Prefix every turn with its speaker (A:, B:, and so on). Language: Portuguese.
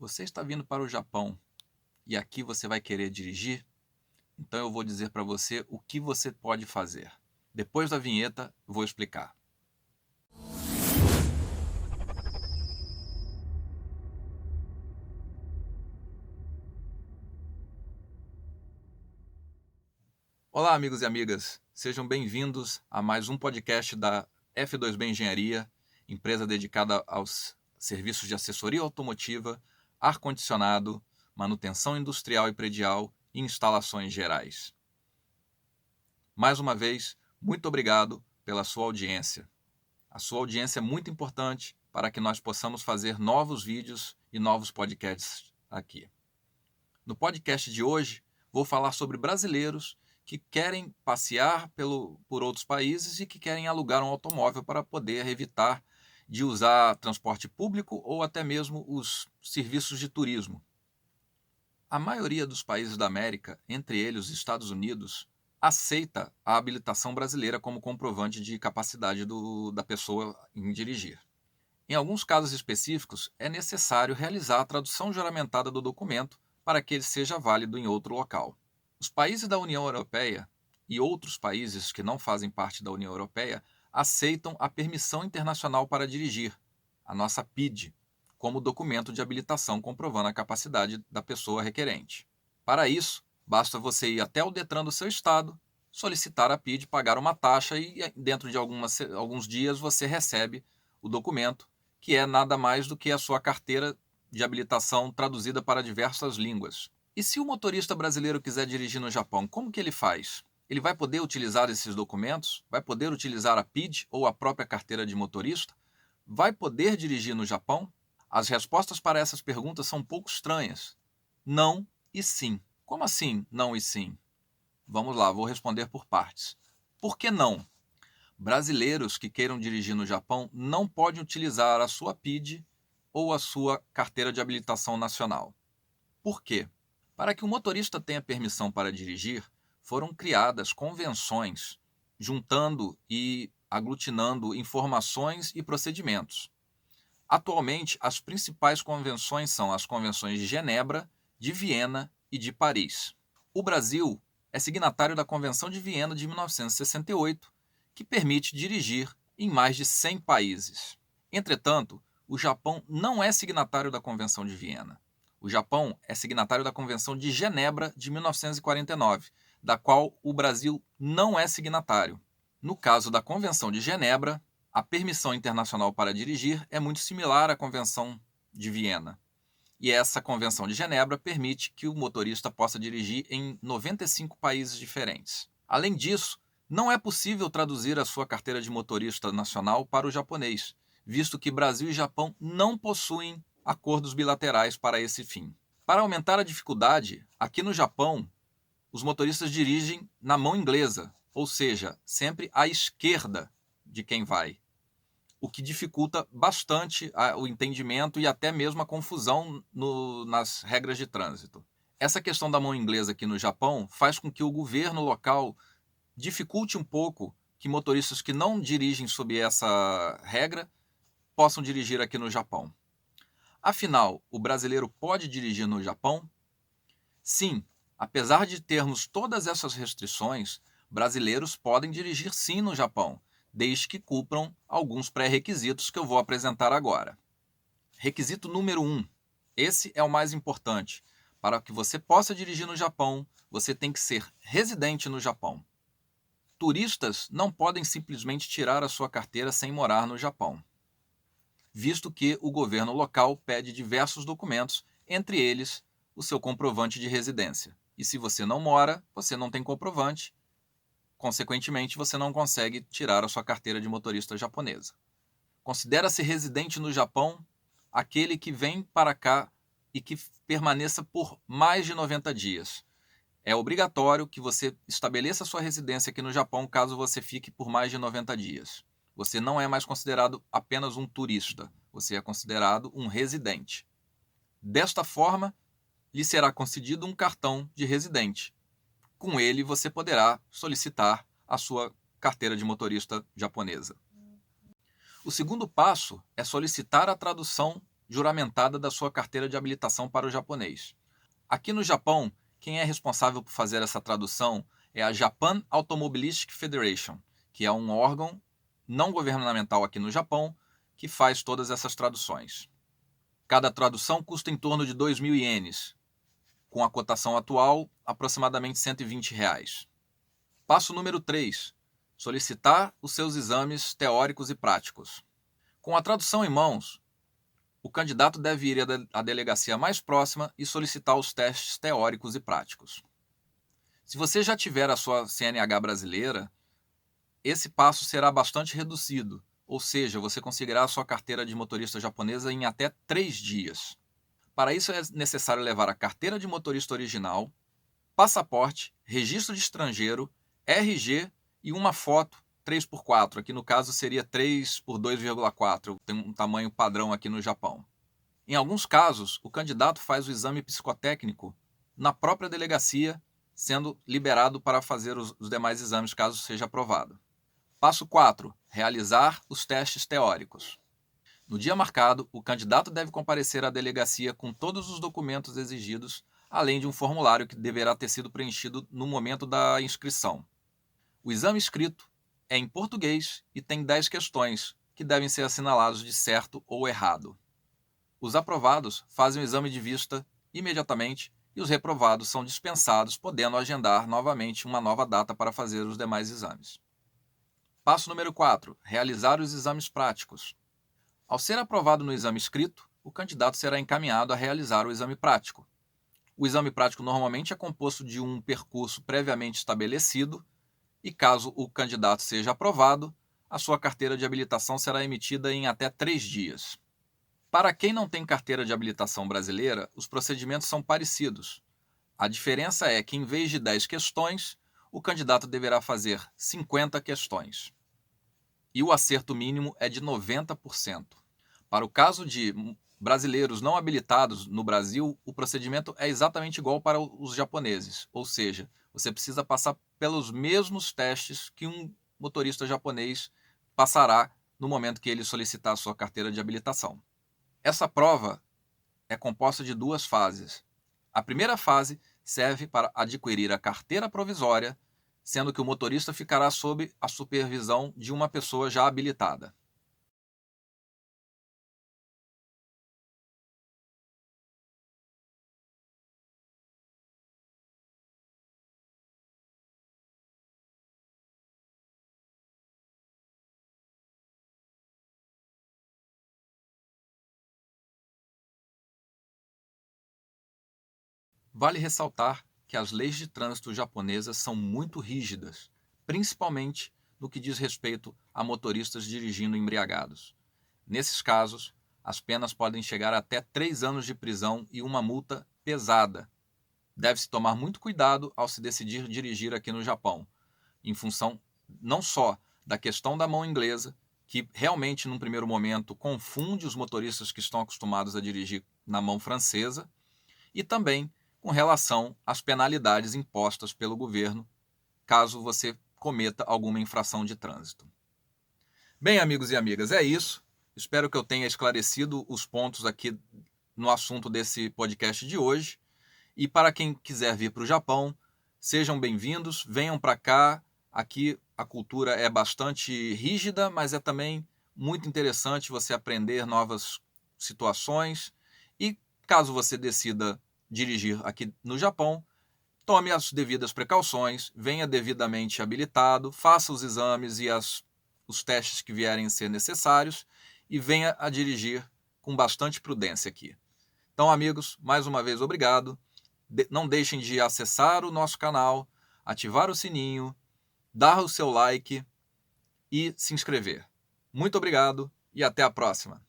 A: Você está vindo para o Japão e aqui você vai querer dirigir? Então eu vou dizer para você o que você pode fazer. Depois da vinheta, vou explicar. Olá, amigos e amigas. Sejam bem-vindos a mais um podcast da F2B Engenharia, empresa dedicada aos serviços de assessoria automotiva, ar-condicionado, manutenção industrial e predial e instalações gerais. Mais uma vez, muito obrigado pela sua audiência. A sua audiência é muito importante para que nós possamos fazer novos vídeos e novos podcasts aqui. No podcast de hoje, vou falar sobre brasileiros que querem passear por outros países e que querem alugar um automóvel para poder evitar de usar transporte público ou até mesmo os serviços de turismo. A maioria dos países da América, entre eles os Estados Unidos, aceita a habilitação brasileira como comprovante de capacidade da pessoa em dirigir. Em alguns casos específicos, é necessário realizar a tradução juramentada do documento para que ele seja válido em outro local. Os países da União Europeia e outros países que não fazem parte da União Europeia aceitam a Permissão Internacional para Dirigir, a nossa PID, como documento de habilitação comprovando a capacidade da pessoa requerente. Para isso, basta você ir até o Detran do seu estado, solicitar a PID, pagar uma taxa e dentro de alguns dias você recebe o documento, que é nada mais do que a sua carteira de habilitação traduzida para diversas línguas. E se o motorista brasileiro quiser dirigir no Japão, como que ele faz? Ele vai poder utilizar esses documentos? Vai poder utilizar a PID ou a própria carteira de motorista? Vai poder dirigir no Japão? As respostas para essas perguntas são um pouco estranhas. Não e sim. Como assim não e sim? Vamos lá, vou responder por partes. Por que não? Brasileiros que queiram dirigir no Japão não podem utilizar a sua PID ou a sua carteira de habilitação nacional. Por quê? Para que o motorista tenha permissão para dirigir, foram criadas convenções juntando e aglutinando informações e procedimentos. Atualmente, as principais convenções são as convenções de Genebra, de Viena e de Paris. O Brasil é signatário da Convenção de Viena de 1968, que permite dirigir em mais de 100 países. Entretanto, o Japão não é signatário da Convenção de Viena. O Japão é signatário da Convenção de Genebra de 1949, da qual o Brasil não é signatário. No caso da Convenção de Genebra, a permissão internacional para dirigir é muito similar à Convenção de Viena. E essa Convenção de Genebra permite que o motorista possa dirigir em 95 países diferentes. Além disso, não é possível traduzir a sua carteira de motorista nacional para o japonês, visto que Brasil e Japão não possuem acordos bilaterais para esse fim. Para aumentar a dificuldade, aqui no Japão, os motoristas dirigem na mão inglesa, ou seja, sempre à esquerda de quem vai, o que dificulta bastante o entendimento e até mesmo a confusão nas regras de trânsito. Essa questão da mão inglesa aqui no Japão faz com que o governo local dificulte um pouco que motoristas que não dirigem sob essa regra possam dirigir aqui no Japão. Afinal, o brasileiro pode dirigir no Japão? Sim, apesar de termos todas essas restrições, brasileiros podem dirigir sim no Japão, desde que cumpram alguns pré-requisitos que eu vou apresentar agora. Requisito número 1. Esse é o mais importante. Para que você possa dirigir no Japão, você tem que ser residente no Japão. Turistas não podem simplesmente tirar a sua carteira sem morar no Japão, visto que o governo local pede diversos documentos, entre eles o seu comprovante de residência. E se você não mora, você não tem comprovante, consequentemente você não consegue tirar a sua carteira de motorista japonesa. Considera-se residente no Japão aquele que vem para cá e que permaneça por mais de 90 dias. É obrigatório que você estabeleça sua residência aqui no Japão caso você fique por mais de 90 dias. Você não é mais considerado apenas um turista, você é considerado um residente. Desta forma, lhe será concedido um cartão de residente. Com ele, você poderá solicitar a sua carteira de motorista japonesa. O segundo passo é solicitar a tradução juramentada da sua carteira de habilitação para o japonês. Aqui no Japão, quem é responsável por fazer essa tradução é a Japan Automobilistic Federation, que é um órgão não governamental aqui no Japão que faz todas essas traduções. Cada tradução custa em torno de 2.000 ienes, com a cotação atual, aproximadamente R$ 120. Passo número 3. Solicitar os seus exames teóricos e práticos. Com a tradução em mãos, o candidato deve ir à delegacia mais próxima e solicitar os testes teóricos e práticos. Se você já tiver a sua CNH brasileira, esse passo será bastante reduzido, ou seja, você conseguirá a sua carteira de motorista japonesa em até 3 dias. Para isso é necessário levar a carteira de motorista original, passaporte, registro de estrangeiro, RG e uma foto 3x4. Aqui no caso seria 3x2,4, tem um tamanho padrão aqui no Japão. Em alguns casos, o candidato faz o exame psicotécnico na própria delegacia, sendo liberado para fazer os demais exames caso seja aprovado. Passo 4. Realizar os testes teóricos. No dia marcado, o candidato deve comparecer à delegacia com todos os documentos exigidos, além de um formulário que deverá ter sido preenchido no momento da inscrição. O exame escrito é em português e tem 10 questões, que devem ser assinalados de certo ou errado. Os aprovados fazem o exame de vista imediatamente e os reprovados são dispensados, podendo agendar novamente uma nova data para fazer os demais exames. Passo número 4. Realizar os exames práticos. Ao ser aprovado no exame escrito, o candidato será encaminhado a realizar o exame prático. O exame prático normalmente é composto de um percurso previamente estabelecido e, caso o candidato seja aprovado, a sua carteira de habilitação será emitida em até 3 dias. Para quem não tem carteira de habilitação brasileira, os procedimentos são parecidos. A diferença é que, em vez de 10 questões, o candidato deverá fazer 50 questões. E o acerto mínimo é de 90%. Para o caso de brasileiros não habilitados no Brasil, o procedimento é exatamente igual para os japoneses, ou seja, você precisa passar pelos mesmos testes que um motorista japonês passará no momento que ele solicitar a sua carteira de habilitação. Essa prova é composta de 2 fases. A primeira fase serve para adquirir a carteira provisória, sendo que o motorista ficará sob a supervisão de uma pessoa já habilitada. Vale ressaltar que as leis de trânsito japonesas são muito rígidas, principalmente no que diz respeito a motoristas dirigindo embriagados. Nesses casos, as penas podem chegar até 3 anos de prisão e uma multa pesada. Deve-se tomar muito cuidado ao se decidir dirigir aqui no Japão, em função não só da questão da mão inglesa, que realmente, num primeiro momento, confunde os motoristas que estão acostumados a dirigir na mão francesa, e também com relação às penalidades impostas pelo governo, caso você cometa alguma infração de trânsito. Bem, amigos e amigas, é isso. Espero que eu tenha esclarecido os pontos aqui no assunto desse podcast de hoje. E para quem quiser vir para o Japão, sejam bem-vindos, venham para cá. Aqui a cultura é bastante rígida, mas é também muito interessante você aprender novas situações. E caso você decida dirigir aqui no Japão, tome as devidas precauções, venha devidamente habilitado, faça os exames e os testes que vierem a ser necessários e venha a dirigir com bastante prudência aqui. Então, amigos, mais uma vez, obrigado. Não deixem de acessar o nosso canal, ativar o sininho, dar o seu like e se inscrever. Muito obrigado e até a próxima.